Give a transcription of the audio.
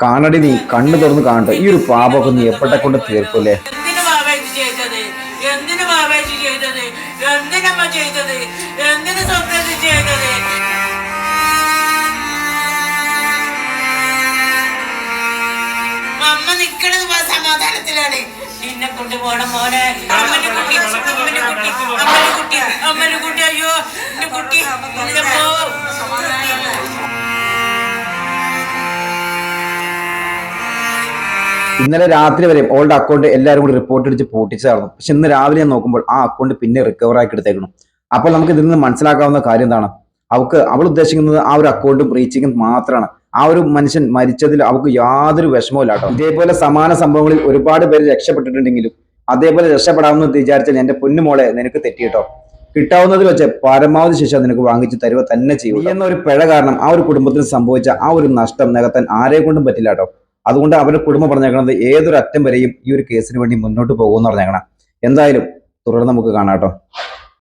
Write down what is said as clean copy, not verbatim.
കാണടി നീ കണ്ണു തുറന്ന് കാണട്ടെ ഈ ഒരു പാപമൊക്കെ നീ എപ്പോഴെ കൊണ്ട് തീർക്കൂലേ. അമ്മ നിക്കണത് സമാധാനത്തിലാണ്. നിന്നെ കൊണ്ട് പോണം മോനെ. അമ്മന്റെ കുട്ടി അമ്മന്റെ കുട്ടി അയ്യോ എന്റെ കുട്ടി ഇന്നലെ രാത്രി വരെ ഓളുടെ അക്കൗണ്ട് എല്ലാവരും കൂടി റിപ്പോർട്ട് അടിച്ച് പൂട്ടിച്ചതായിരുന്നു. പക്ഷെ ഇന്ന് രാവിലെ ഞാൻ നോക്കുമ്പോൾ ആ അക്കൗണ്ട് പിന്നെ റിക്കവർ ആക്കി എടുത്തേക്കണം. അപ്പോൾ നമുക്ക് ഇതിൽ നിന്ന് മനസ്സിലാക്കാവുന്ന കാര്യം എന്താണ്, അവൾ ഉദ്ദേശിക്കുന്നത് ആ ഒരു അക്കൗണ്ടും റീച്ചിങ്ങും മാത്രമാണ്. ആ ഒരു മനുഷ്യൻ മരിച്ചതിൽ അവൾക്ക് യാതൊരു വിഷമവും കേട്ടോ. ഇതേപോലെ സമാന സംഭവങ്ങളിൽ ഒരുപാട് പേര് രക്ഷപ്പെട്ടിട്ടുണ്ടെങ്കിലും അതേപോലെ രക്ഷപ്പെടാമെന്ന് വിചാരിച്ചാൽ എന്റെ പൊന്നുമോളെ നിനക്ക് തെറ്റിയിട്ടോ. കിട്ടാവുന്നതിൽ വെച്ച് പരമാവധി ശിക്ഷ നിനക്ക് വാങ്ങിച്ചു തരുക തന്നെ ചെയ്യും. എന്നൊരു പിഴ കാരണം ആ ഒരു കുടുംബത്തിന് സംഭവിച്ച ആ ഒരു നഷ്ടം നികത്താൻ ആരെ കൊണ്ടും പറ്റില്ല കേട്ടോ. അതുകൊണ്ട് അവരുടെ കുടുംബം പറഞ്ഞേക്കണത് ഏതൊരു അറ്റം വരെയും ഈ ഒരു കേസിന് വേണ്ടി മുന്നോട്ട് പോകുമെന്ന് പറഞ്ഞേക്കണം. എന്തായാലും തുടർന്ന് നമുക്ക് കാണാം കേട്ടോ.